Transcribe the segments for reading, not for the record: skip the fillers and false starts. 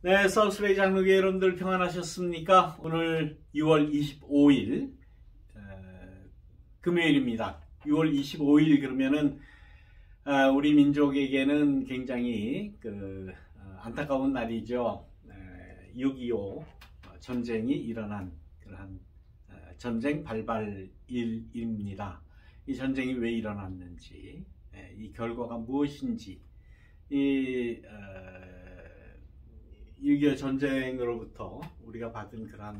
네, 서울스레이 장로교회 여러분들 평안하셨습니까? 오늘 6월 25일 금요일입니다. 6월 25일 그러면은 우리 민족에게는 굉장히 안타까운 날이죠. 6.25 전쟁이 일어난 그러한 전쟁 발발일입니다. 이 전쟁이 왜 일어났는지, 이 결과가 무엇인지, 이 6.25 전쟁으로부터 우리가 받은 그러한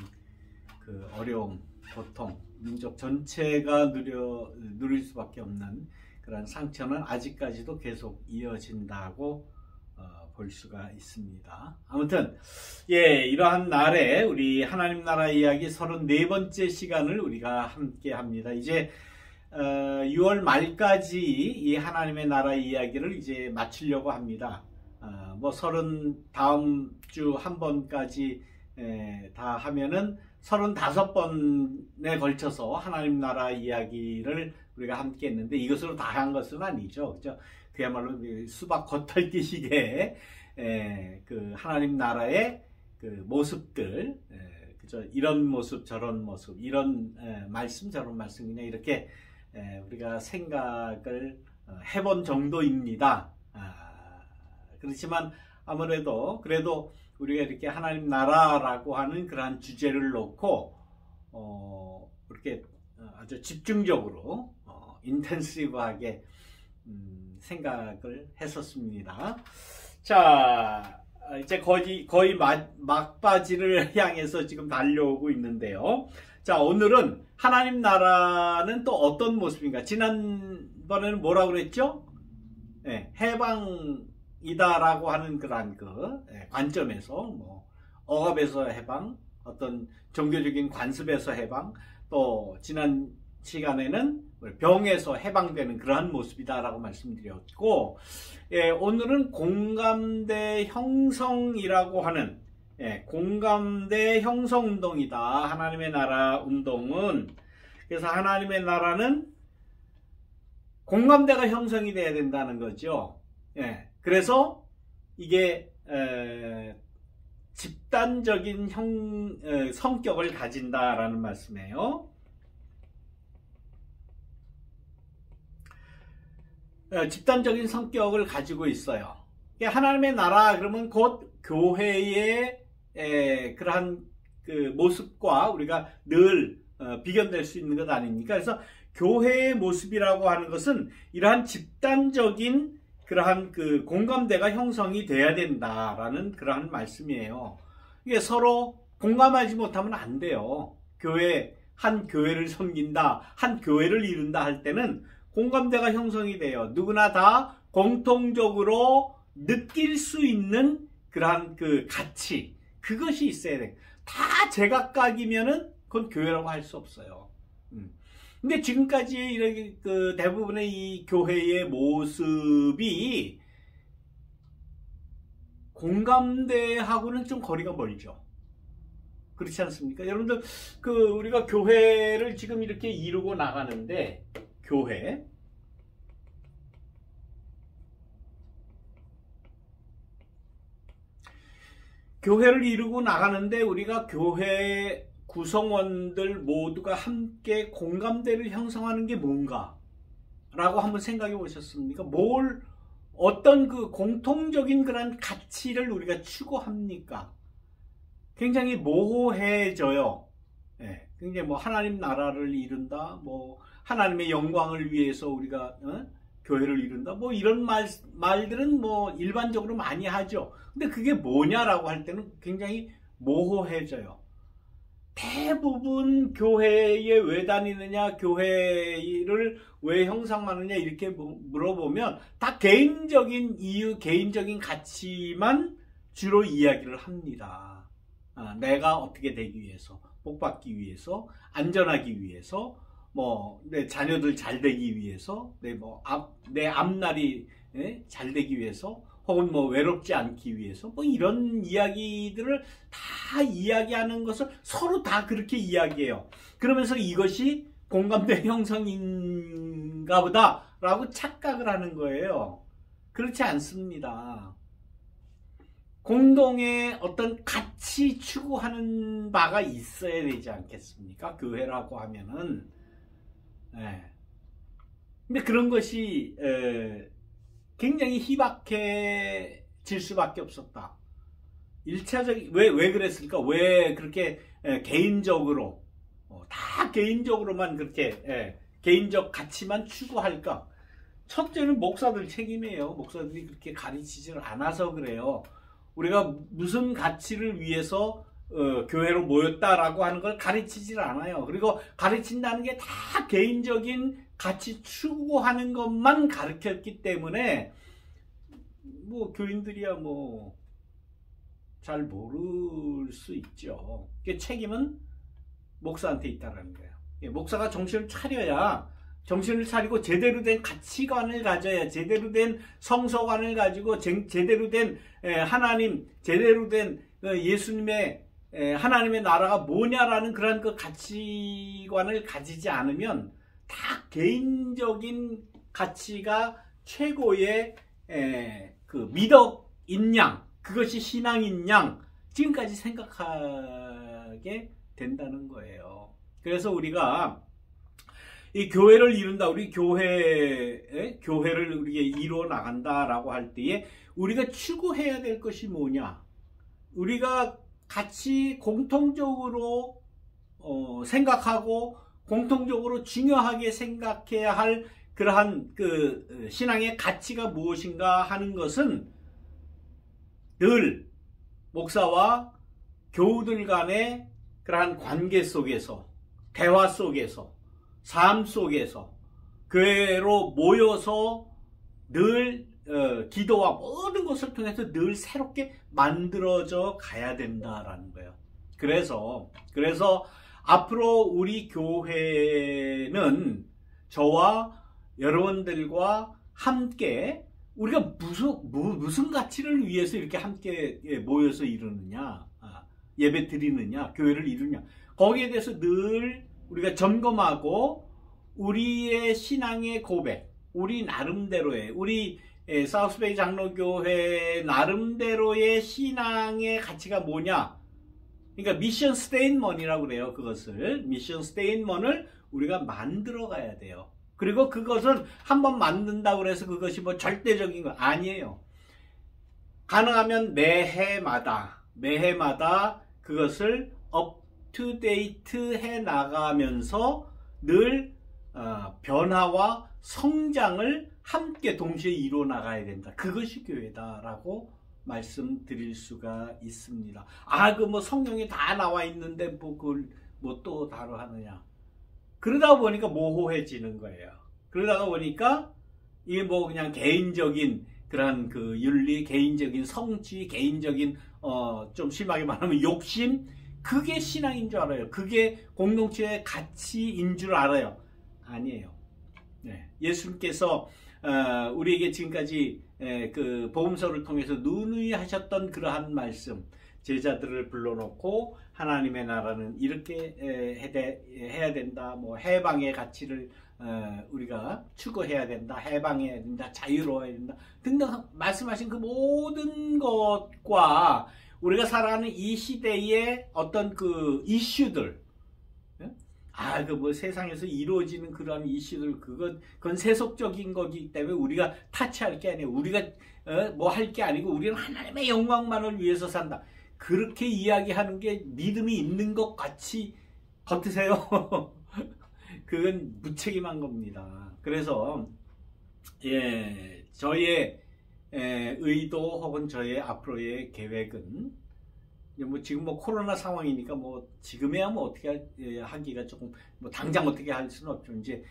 그 어려움, 고통, 민족 전체가 누릴 수밖에 없는 그런 상처는 아직까지도 계속 이어진다고 볼 수가 있습니다. 아무튼 이러한 날에 우리 하나님 나라 이야기 34번째 시간을 우리가 함께 합니다. 이제 6월 말까지 이 하나님의 나라 이야기를 이제 마치려고 합니다. 다음 주 한 번까지 다 하면은 35번에 걸쳐서 하나님 나라 이야기를 우리가 함께 했는데 이것으로 다 한 것은 아니죠. 그죠? 그야말로 수박 겉핥기식의 그 하나님 나라의 그 모습들, 그죠? 이런 모습, 저런 모습, 이런 말씀, 저런 말씀, 그냥 이렇게 우리가 생각을 해본 정도입니다. 그렇지만 아무래도 그래도 우리가 이렇게 하나님 나라라고 하는 그러한 주제를 놓고 이렇게 아주 집중적으로 인텐시브하게 생각을 했었습니다. 자, 이제 거의 막바지를 향해서 지금 달려오고 있는데요. 자, 오늘은 하나님 나라는 또 어떤 모습인가? 지난번에는 뭐라고 그랬죠? 해방이다라고 하는 그런 관점에서 억압에서 해방, 어떤 종교적인 관습에서 해방, 또 지난 시간에는 병에서 해방되는 그러한 모습이다라고 말씀드렸고, 오늘은 공감대 형성이라고 하는 공감대 형성 운동이다. 하나님의 나라 운동은. 그래서 하나님의 나라는 공감대가 형성이 돼야 된다는 거죠. 그래서 이게 집단적인 성격을 가진다라는 말씀이에요. 집단적인 성격을 가지고 있어요. 하나님의 나라 그러면 곧 교회의 그러한 그 모습과 우리가 늘 비견될 수 있는 것 아닙니까? 그래서 교회의 모습이라고 하는 것은 이러한 집단적인 그러한 그 공감대가 형성이 돼야 된다라는 그러한 말씀이에요. 이게 서로 공감하지 못하면 안 돼요. 한 교회를 섬긴다, 한 교회를 이룬다 할 때는 공감대가 형성이 돼요. 누구나 다 공통적으로 느낄 수 있는 그러한 그 가치, 그것이 있어야 돼. 다 제각각이면은 그건 교회라고 할 수 없어요. 근데 지금까지 이렇게 대부분의 이 교회의 모습이 공감대하고는 좀 거리가 멀죠. 그렇지 않습니까? 여러분들 우리가 교회를 지금 이렇게 이루고 나가는데 교회를 이루고 나가는데 우리가 교회 구성원들 모두가 함께 공감대를 형성하는 게 뭔가? 라고 한번 생각해 보셨습니까? 어떤 그 공통적인 그런 가치를 우리가 추구합니까? 굉장히 모호해져요. 굉장히 하나님 나라를 이룬다, 하나님의 영광을 위해서 우리가 교회를 이룬다, 이런 말들은 일반적으로 많이 하죠. 근데 그게 뭐냐라고 할 때는 굉장히 모호해져요. 대부분 교회에 왜 다니느냐, 교회를 왜 형성하느냐 이렇게 물어보면 다 개인적인 이유, 개인적인 가치만 주로 이야기를 합니다. 내가 어떻게 되기 위해서, 복받기 위해서, 안전하기 위해서, 내 자녀들 잘 되기 위해서, 내 앞날이 잘 되기 위해서, 혹은 외롭지 않기 위해서, 이런 이야기들을 다 이야기하는 것을 서로 다 그렇게 이야기해요. 그러면서 이것이 공감대 형성인가 보다라고 착각을 하는 거예요. 그렇지 않습니다. 공동의 어떤 가치 추구하는 바가 있어야 되지 않겠습니까? 교회라고 하면은. 예. 근데 그런 것이 굉장히 희박해질 수밖에 없었다. 1차적 왜 그랬을까? 왜 그렇게 개인적으로 다 개인적으로만 그렇게 개인적 가치만 추구할까? 첫째는 목사들 책임이에요. 목사들이 그렇게 가르치지를 않아서 그래요. 우리가 무슨 가치를 위해서 교회로 모였다라고 하는 걸 가르치질 않아요. 그리고 가르친다는 게 다 개인적인 가치 추구하는 것만 가르쳤기 때문에 뭐 교인들이야 뭐 잘 모를 수 있죠. 그 책임은 목사한테 있다라는 거예요. 목사가 정신을 차려야, 정신을 차리고 제대로 된 가치관을 가져야, 제대로 된 성서관을 가지고 제대로 된 하나님, 제대로 된 예수님의 하나님의 나라가 뭐냐라는 그런 그 가치관을 가지지 않으면 다 개인적인 가치가 최고의 그 미덕인 양, 그것이 신앙인 양 지금까지 생각하게 된다는 거예요. 그래서 우리가 이 교회를 이룬다, 우리 교회를 우리가 이루어 나간다라고 할 때에 우리가 추구해야 될 것이 뭐냐? 우리가 같이 공통적으로 생각하고 공통적으로 중요하게 생각해야 할 그러한 그 신앙의 가치가 무엇인가 하는 것은 늘 목사와 교우들 간의 그러한 관계 속에서, 대화 속에서, 삶 속에서 교회로 모여서 늘 기도와 모든 것을 통해서 늘 새롭게 만들어져 가야 된다라는 거예요. 그래서 앞으로 우리 교회는 저와 여러분들과 함께 우리가 무슨 가치를 위해서 이렇게 함께 모여서 이루느냐, 예배 드리느냐, 교회를 이루느냐, 거기에 대해서 늘 우리가 점검하고 우리의 신앙의 고백, 우리 나름대로의, 우리 사우스베이 장로교회 나름대로의 신앙의 가치가 뭐냐, 그러니까 미션 스테인먼이라고 그래요. 그것을 미션 스테인먼을 우리가 만들어 가야 돼요. 그리고 그것은 한번 만든다고 해서 그것이 뭐 절대적인 거 아니에요. 가능하면 매해마다 그것을 업투데이트 해 나가면서 늘 변화와 성장을 함께 동시에 이루어 나가야 된다. 그것이 교회다라고 말씀드릴 수가 있습니다. 그 뭐 성경에 다 나와 있는데 뭐 그걸 뭐 또 다루하느냐. 그러다 보니까 모호해지는 거예요. 그러다가 보니까 이게 뭐 그냥 개인적인 그런 그 윤리, 개인적인 성취, 개인적인 좀 심하게 말하면 욕심, 그게 신앙인 줄 알아요. 그게 공동체의 가치인 줄 알아요. 아니에요. 네. 예수님께서 우리에게 지금까지 그 복음서를 통해서 누누이 하셨던 그러한 말씀, 제자들을 불러놓고 하나님의 나라는 이렇게 해야 된다, 뭐 해방의 가치를 우리가 추구해야 된다, 해방해야 된다, 자유로워야 된다 등등 말씀하신 그 모든 것과 우리가 살아가는 이 시대의 어떤 그 이슈들, 그 뭐 세상에서 이루어지는 그러한 이슈들, 그건 세속적인 거기 때문에 우리가 타치할 게 아니에요. 우리가 뭐 할 게 아니고 우리는 하나님의 영광만을 위해서 산다. 그렇게 이야기하는 게 믿음이 있는 것 같이 같으세요? 그건 무책임한 겁니다. 그래서 저의 의도 혹은 저의 앞으로의 계획은 뭐 지금 뭐 코로나 상황이니까 뭐 지금에야 뭐 어떻게 하기가 조금 뭐 당장 어떻게 할 수는 없죠. 이제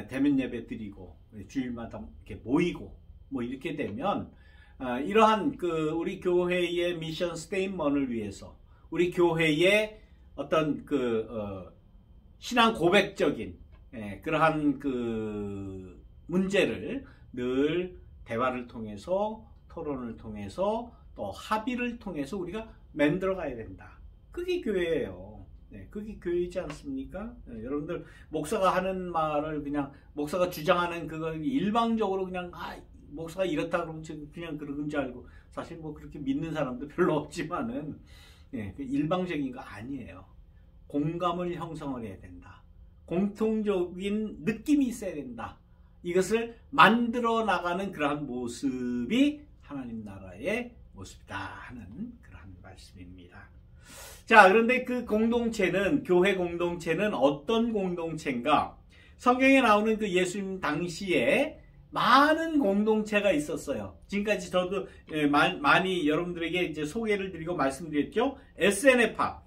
대면 예배 드리고 주일마다 이렇게 모이고 뭐 이렇게 되면 이러한 그 우리 교회의 미션 스테인먼을 위해서 우리 교회의 어떤 그 신앙 고백적인 그러한 그 문제를 늘 대화를 통해서, 토론을 통해서, 또 합의를 통해서 우리가 만들어 가야 된다. 그게 교회예요. 그게 교회이지 않습니까? 여러분들 목사가 하는 말을 그냥 목사가 주장하는 그걸 일방적으로 그냥 목사가 이렇다 그러면 그냥 그런 줄 알고 사실 뭐 그렇게 믿는 사람도 별로 없지만은 예, 일방적인 거 아니에요. 공감을 형성을 해야 된다. 공통적인 느낌이 있어야 된다. 이것을 만들어 나가는 그러한 모습이 하나님 나라의 모습이다 하는 그러한 말씀입니다. 자, 그런데 그 공동체는, 교회 공동체는 어떤 공동체인가? 성경에 나오는 그 예수님 당시에 많은 공동체가 있었어요. 지금까지 저도 많이 여러분들에게 이제 소개를 드리고 말씀드렸죠. SNF파.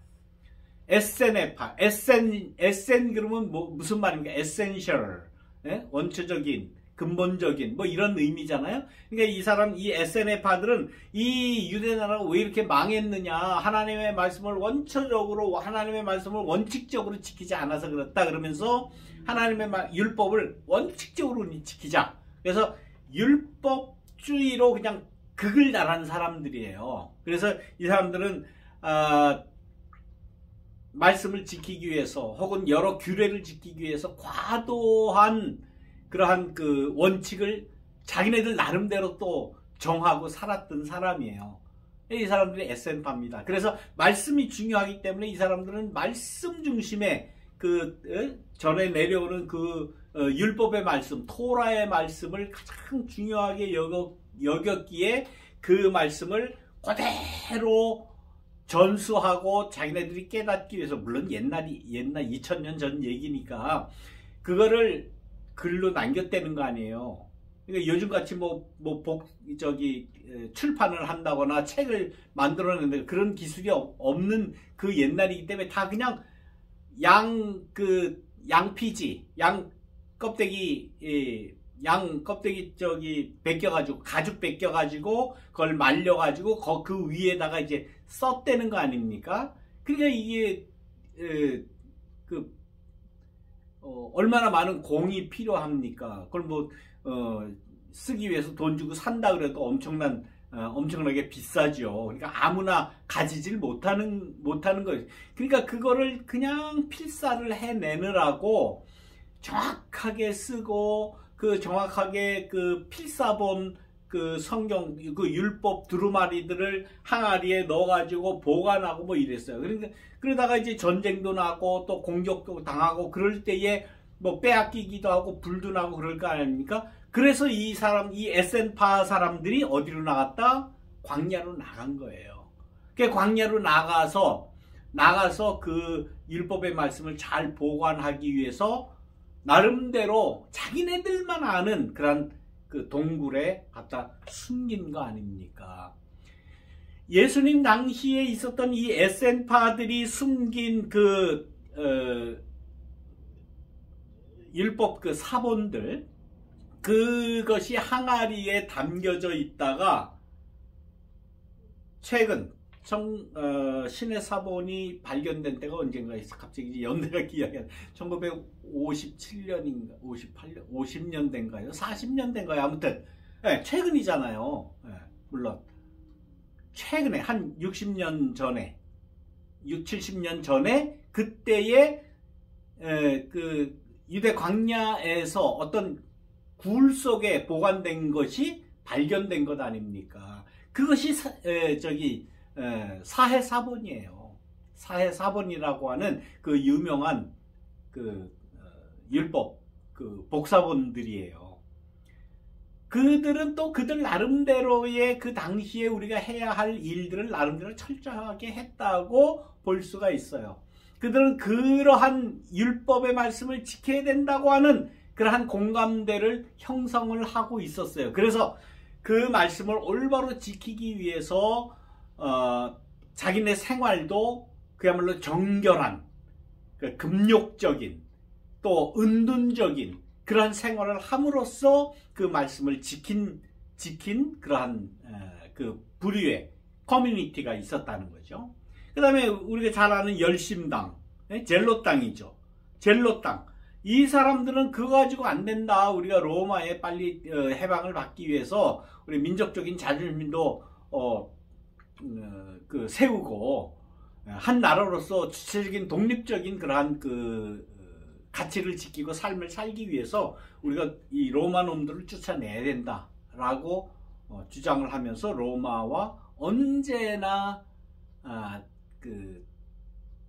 SN 그러면 무슨 말입니까? Essential. 예? 원초적인, 근본적인, 뭐 이런 의미잖아요. 그러니까 이 SNF파들은 이 유대나라가 왜 이렇게 망했느냐. 하나님의 말씀을 하나님의 말씀을 원칙적으로 지키지 않아서 그렇다. 그러면서 하나님의 율법을 원칙적으로 지키자. 그래서 율법주의로 그냥 극을 달한 사람들이에요. 그래서 이 사람들은 말씀을 지키기 위해서 혹은 여러 규례를 지키기 위해서 과도한 그러한 그 원칙을 자기네들 나름대로 또 정하고 살았던 사람이에요. 이 사람들이 SN파입니다. 그래서 말씀이 중요하기 때문에 이 사람들은 말씀 중심의 전에 내려오는 율법의 말씀, 토라의 말씀을 가장 중요하게 여겼기에 그 말씀을 그대로 전수하고 자기네들이 깨닫기 위해서, 물론 옛날 2000년 전 얘기니까 그거를 글로 남겼다는 거 아니에요. 그러니까 요즘같이 출판을 한다거나 책을 만들어내는 그런 기술이 없는 그 옛날이기 때문에 다 그냥 양피지, 양 껍데기 벗겨가지고, 가죽 벗겨가지고, 그걸 말려가지고, 그 위에다가 이제 썼대는 거 아닙니까? 그러니까 이게, 얼마나 많은 공이 필요합니까? 그걸 쓰기 위해서 돈 주고 산다 그래도 엄청나게 비싸죠. 그러니까 아무나 가지질 못하는 거예요. 그러니까 그거를 그냥 필사를 해내느라고 정확하게 쓰고, 정확하게 필사본 성경, 율법 두루마리들을 항아리에 넣어가지고 보관하고 뭐 이랬어요. 그러다가 이제 전쟁도 나고 또 공격도 당하고 그럴 때에 빼앗기기도 하고 불도 나고 그럴 거 아닙니까? 그래서 이 SN파 사람들이 어디로 나갔다? 광야로 나간 거예요. 광야로 나가서 그 율법의 말씀을 잘 보관하기 위해서 나름대로 자기네들만 아는 그런 동굴에 갖다 숨긴 거 아닙니까? 예수님 당시에 있었던 이 SN파들이 숨긴 율법 사본들, 그것이 항아리에 담겨져 있다가 최근 신의 사본이 발견된 때가 언젠가 있어. 갑자기 연대가 기억이 안 나. 1957년인가 58년 50년대인가요? 40년대인가요? 아무튼 최근이잖아요. 물론 최근에 한 60년 전에 70년 전에 그때에 유대 광야에서 어떤 굴 속에 보관된 것이 발견된 것 아닙니까? 그것이 사해사본이에요. 사해사본이라고 하는 유명한 율법 복사본들이에요. 그들은 또 그들 나름대로의 당시에 우리가 해야 할 일들을 나름대로 철저하게 했다고 볼 수가 있어요. 그들은 그러한 율법의 말씀을 지켜야 된다고 하는 그러한 공감대를 형성을 하고 있었어요. 그래서 그 말씀을 올바로 지키기 위해서 자기네 생활도 그야말로 정결한, 금욕적인, 또 은둔적인 그러한 생활을 함으로써 그 말씀을 지킨 그러한 부류의 커뮤니티가 있었다는 거죠. 그 다음에 우리가 잘 아는 열심당, 젤로당이죠. 젤로당. 이 사람들은 그거 가지고 안 된다. 우리가 로마에 빨리 해방을 받기 위해서 우리 민족적인 자존심도 세우고 한 나라로서 주체적인 독립적인 그러한 가치를 지키고 삶을 살기 위해서 우리가 이 로마 놈들을 쫓아내야 된다 된다라고 주장을 하면서 로마와 언제나 그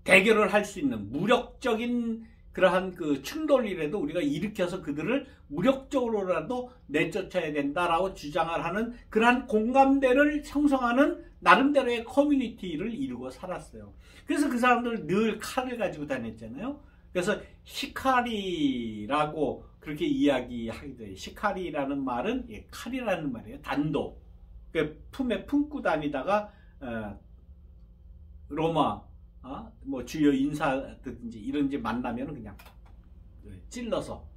대결을 할 수 있는 무력적인 그러한 그 충돌이라도 우리가 일으켜서 그들을 무력적으로라도 내쫓아야 된다라고 주장을 하는 그러한 공감대를 형성하는 나름대로의 커뮤니티를 이루고 살았어요. 그래서 그 사람들 늘 칼을 가지고 다녔잖아요. 그래서 시카리라고 그렇게 이야기하기도 해요. 시카리라는 말은 칼이라는 말이에요. 단도. 품에 품고 다니다가 로마 뭐 주요 인사든지 이런 지 만나면 그냥 찔러서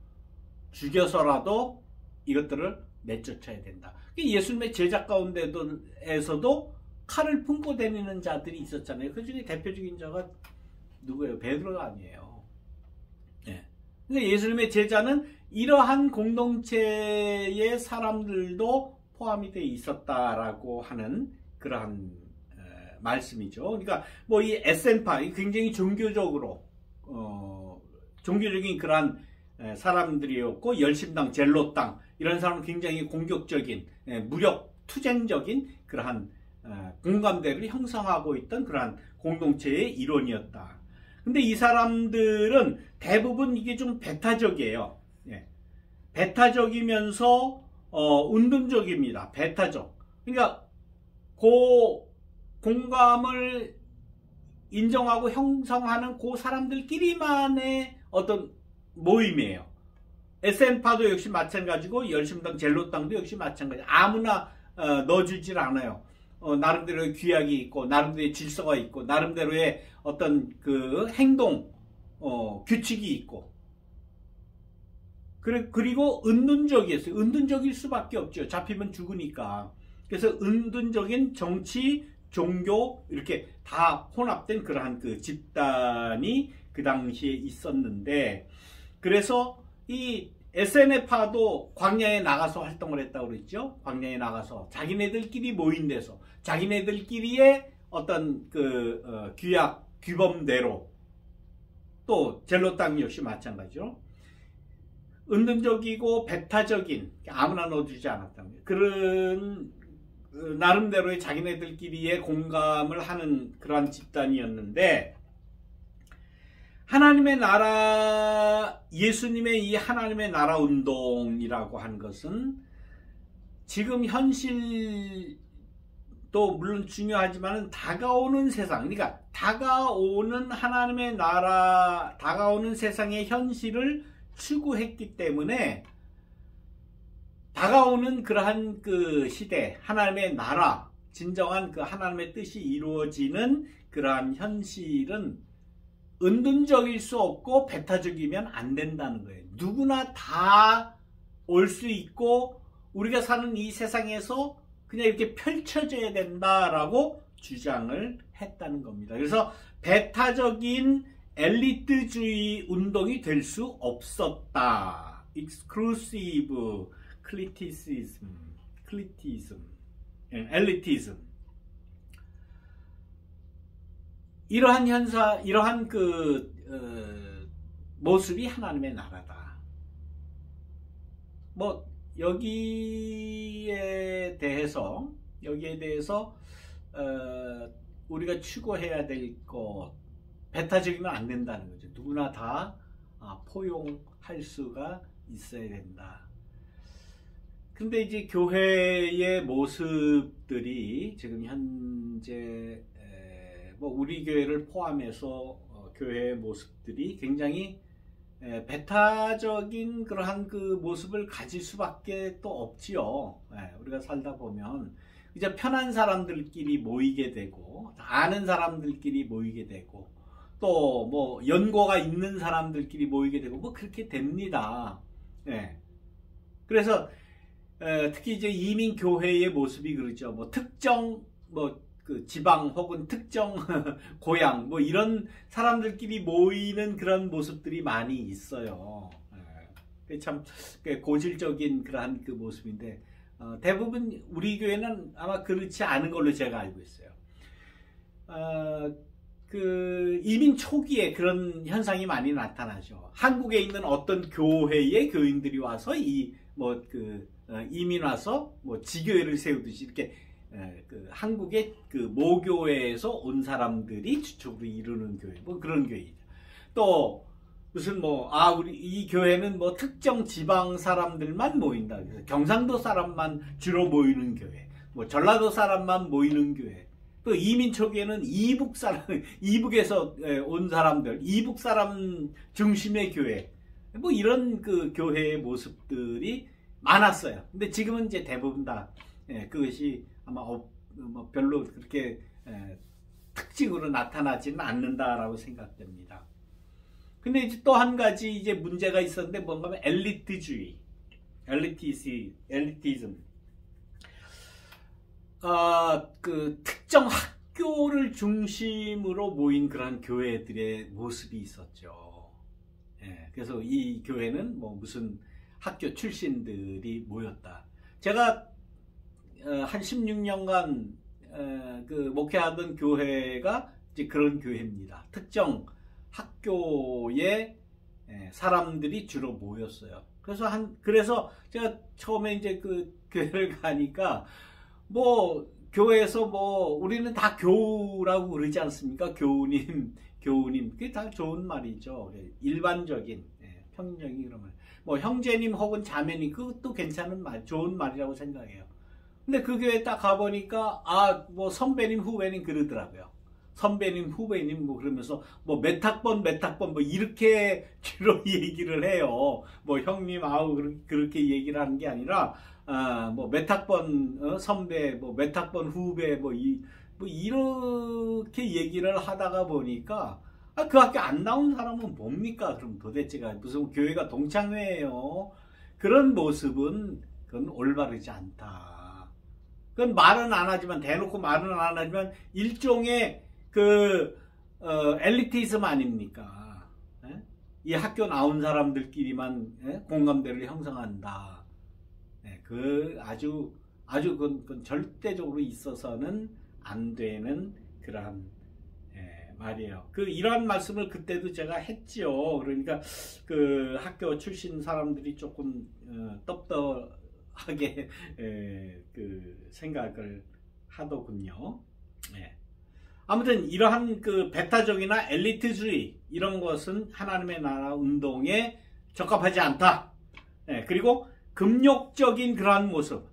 죽여서라도 이것들을 내쫓아야 된다. 예수님의 제자 가운데에서도 칼을 품고 다니는 자들이 있었잖아요. 그 중에 대표적인 자가 누구예요? 베드로가 아니에요. 네. 근데 예수님의 제자는 이러한 공동체의 사람들도 포함이 되어 있었다라고 하는 그러한 말씀이죠. 그러니까 뭐 이 에센파 굉장히 종교적으로 종교적인 그러한 사람들이었고 열심당, 젤로당 이런 사람은 굉장히 공격적인 무력 투쟁적인 그러한 공감대를 형성하고 있던 그러한 공동체의 일원이었다. 근데 이 사람들은 대부분 이게 좀 배타적이에요. 배타적이면서 운동적입니다. 배타적. 그러니까 공감을 인정하고 형성하는 그 사람들끼리만의 어떤 모임이에요. SN파도 역시 마찬가지고 열심당, 젤로당도 역시 마찬가지. 아무나 넣어주질 않아요. 나름대로의 규약이 있고 나름대로의 질서가 있고 나름대로의 어떤 그 행동 규칙이 있고 그리고 은둔적이었어요. 은둔적일 수밖에 없죠. 잡히면 죽으니까. 그래서 은둔적인 정치, 종교 이렇게 다 혼합된 그러한 그 집단이 그 당시에 있었는데, 그래서 이 SNF파도 광야에 나가서 활동을 했다고 그랬죠. 광야에 나가서 자기네들끼리 모인 데서 자기네들끼리의 어떤 그 규약 규범대로, 또 젤로땅 역시 마찬가지죠. 은둔적이고 배타적인, 아무나 넣어주지 않았다는 거예요. 그런 나름대로의 자기네들끼리의 공감을 하는 그러한 집단이었는데, 하나님의 나라, 예수님의 이 하나님의 나라 운동이라고 하는 것은 지금 현실도 물론 중요하지만 다가오는 세상, 그러니까 다가오는 하나님의 나라, 다가오는 세상의 현실을 추구했기 때문에 다가오는 그러한 그 시대, 하나님의 나라, 진정한 그 하나님의 뜻이 이루어지는 그러한 현실은 은둔적일 수 없고 배타적이면 안 된다는 거예요. 누구나 다 올 수 있고 우리가 사는 이 세상에서 그냥 이렇게 펼쳐져야 된다라고 주장을 했다는 겁니다. 그래서 배타적인 엘리트주의 운동이 될 수 없었다. Exclusive 엘리티즘. 이러한 그 모습이 하나님의 나라다. 뭐 여기에 대해서 우리가 추구해야 될 것, 배타적이면 안 된다는 거죠. 누구나 다 포용할 수가 있어야 된다. 근데 이제 교회의 모습들이 지금 현재 뭐 우리 교회를 포함해서 교회의 모습들이 굉장히 배타적인 그러한 그 모습을 가질 수밖에 또 없지요. 우리가 살다 보면 이제 편한 사람들끼리 모이게 되고, 아는 사람들끼리 모이게 되고, 또 뭐 연고가 있는 사람들끼리 모이게 되고, 뭐 그렇게 됩니다. 그래서 특히 이제 이민 교회의 모습이 그러죠. 뭐 특정 그 지방 혹은 특정 고향 뭐 이런 사람들끼리 모이는 그런 모습들이 많이 있어요. 참 고질적인 그러한 그 모습인데, 대부분 우리 교회는 아마 그렇지 않은 걸로 제가 알고 있어요. 그 이민 초기에 그런 현상이 많이 나타나죠. 한국에 있는 어떤 교회의 교인들이 와서 이 뭐 그 이민 와서 뭐 지교회를 세우듯이 이렇게 그 한국의 그 모교회에서 온 사람들이 주축으로 이루는 교회, 뭐 그런 교회죠. 또 무슨 우리 이 교회는 뭐 특정 지방 사람들만 모인다. 그래서 경상도 사람만 주로 모이는 교회, 뭐 전라도 사람만 모이는 교회. 또 이민 초기에는 이북에서 온 사람들, 이북 사람 중심의 교회, 뭐 이런 그 교회의 모습들이 많았어요. 근데 지금은 이제 대부분 다 그것이 아마 별로 그렇게 특징으로 나타나지는 않는다라고 생각됩니다. 근데 이제 또 한 가지 이제 문제가 있었는데 뭔가 하면 엘리트주의, 엘리티즘. 그 특정 학교를 중심으로 모인 그런 교회들의 모습이 있었죠. 그래서 이 교회는 뭐 무슨 학교 출신들이 모였다. 제가 한 16년간 그 목회하던 교회가 이제 그런 교회입니다. 특정 학교에 사람들이 주로 모였어요. 그래서 제가 처음에 이제 그 교회를 가니까 뭐 교회에서 뭐 우리는 다 교우라고 그러지 않습니까? 교우님. 그게 다 좋은 말이죠. 일반적인 평정이 그러면 뭐 형제님 혹은 자매님, 그것도 괜찮은 말, 좋은 말이라고 생각해요. 근데 그 교회 딱 가보니까 뭐 선배님 후배님 그러더라고요. 선배님 후배님 뭐 그러면서 뭐 몇 학번 뭐 이렇게 주로 얘기를 해요. 뭐 형님 그렇게 얘기를 하는 게 아니라 뭐 몇 학번 선배, 뭐 몇 학번 후배, 뭐 이렇게 얘기를 하다가 보니까 그 학교 안 나온 사람은 뭡니까? 그럼 도대체가 무슨 교회가 동창회예요? 그런 모습은 그건 올바르지 않다. 그건 말은 안 하지만, 대놓고 말은 안 하지만 일종의 그 엘리티즘 아닙니까? 이 학교 나온 사람들끼리만 공감대를 형성한다. 그 아주 그건 절대적으로 있어서는 안 되는 그러한 말이에요. 이러한 말씀을 그때도 제가 했죠. 그러니까 그 학교 출신 사람들이 조금 떡떡하게 그 생각을 하더군요. 아무튼 이러한 그 배타적이나 엘리트주의 이런 것은 하나님의 나라 운동에 적합하지 않다. 그리고 금욕적인 그러한 모습.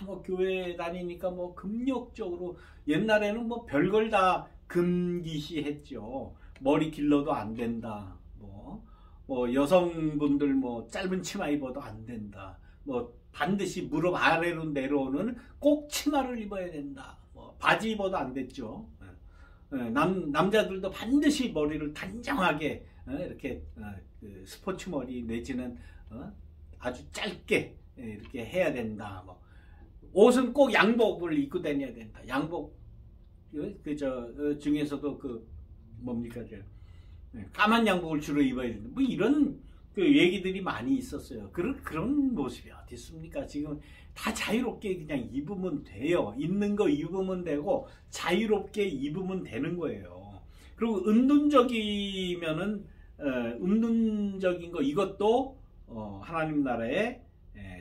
뭐 교회 다니니까 뭐 금욕적으로, 옛날에는 뭐 별걸 다 금기시했죠. 머리 길러도 안 된다. 뭐 여성분들 뭐 짧은 치마 입어도 안 된다. 뭐 반드시 무릎 아래로 내려오는 꼭 치마를 입어야 된다. 뭐 바지 입어도 안 됐죠. 남자들도 반드시 머리를 단정하게 이렇게 그 스포츠 머리 내지는 아주 짧게 이렇게 해야 된다. 뭐 옷은 꼭 양복을 입고 다녀야 된다. 양복 중에서도 뭡니까 까만 양복을 주로 입어야 된다. 뭐 이런 그 얘기들이 많이 있었어요. 그런 모습이 어디 있습니까? 지금 다 자유롭게 그냥 입으면 돼요. 있는 거 입으면 되고 자유롭게 입으면 되는 거예요. 그리고 은둔적이면은 은둔적인 거 이것도 하나님 나라에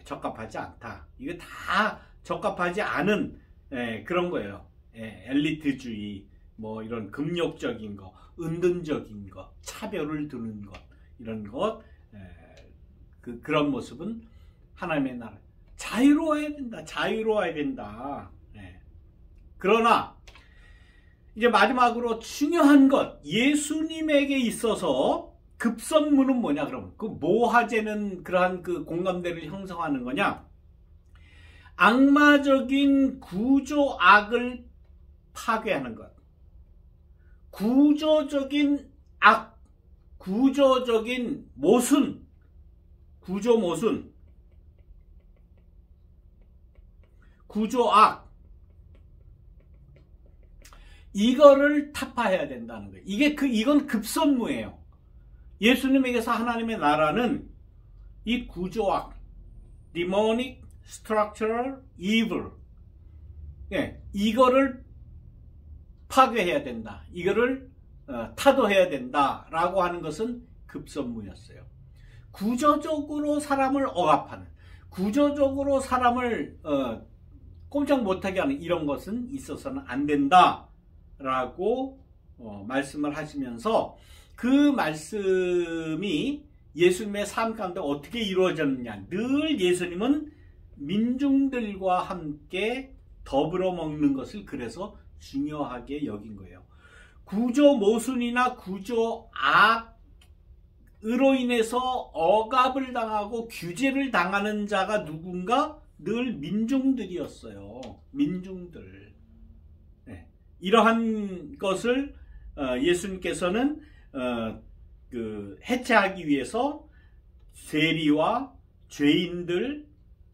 적합하지 않다. 이거 다 적합하지 않은 그런 거예요. 엘리트주의, 뭐 이런 금욕적인 거, 은둔적인 거, 차별을 두는 것, 이런 것, 그런 모습은 하나님의 나라 자유로워야 된다. 자유로워야 된다. 그러나 이제 마지막으로 중요한 것, 예수님에게 있어서 급선무는 뭐냐? 그럼 그 모하제는 그러한 그 공감대를 형성하는 거냐? 악마적인 구조악을 파괴하는 것. 구조적인 악, 구조적인 모순, 구조모순, 구조악, 이거를 타파해야 된다는 거예요. 이건 급선무예요. 예수님에게서 하나님의 나라는 이 구조악, demonic, structural, evil, 이거를 파괴해야 된다. 이거를 타도해야 된다라고 하는 것은 급선무였어요. 구조적으로 사람을 억압하는, 구조적으로 사람을 꼼짝 못하게 하는 이런 것은 있어서는 안 된다라고 말씀을 하시면서 그 말씀이 예수님의 삶 가운데 어떻게 이루어졌느냐. 늘 예수님은 민중들과 함께 더불어 먹는 것을 그래서 중요하게 여긴 거예요. 구조 모순이나 구조 악으로 인해서 억압을 당하고 규제를 당하는 자가 누군가? 늘 민중들이었어요. 민중들. 네. 이러한 것을 예수님께서는 해체하기 위해서 세리와 죄인들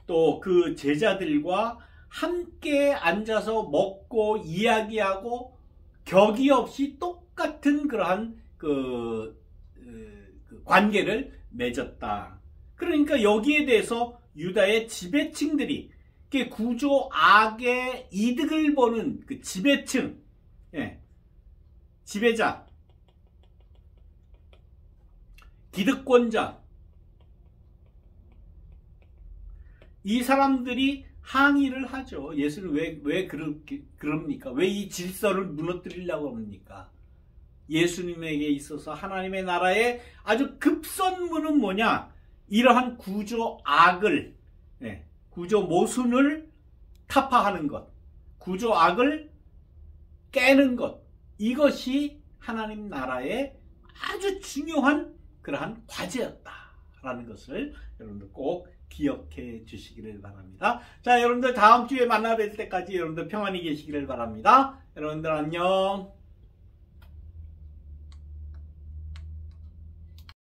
또 그 제자들과 함께 앉아서 먹고 이야기하고 격이 없이 똑같은 그러한 관계를 맺었다. 그러니까 여기에 대해서 유다의 지배층들이 구조 악의 이득을 보는 그 지배층, 지배자, 기득권자, 이 사람들이 항의를 하죠. 예수는 왜 그럽니까? 왜 이 질서를 무너뜨리려고 합니까? 예수님에게 있어서 하나님의 나라의 아주 급선무는 뭐냐? 이러한 구조 악을, 구조 모순을 타파하는 것, 구조 악을 깨는 것, 이것이 하나님 나라의 아주 중요한 그러한 과제였다라는 것을 여러분들 꼭 기억해 주시기를 바랍니다. 자, 여러분들 다음 주에 만나 뵐 때까지 여러분들 평안히 계시기를 바랍니다. 여러분들 안녕.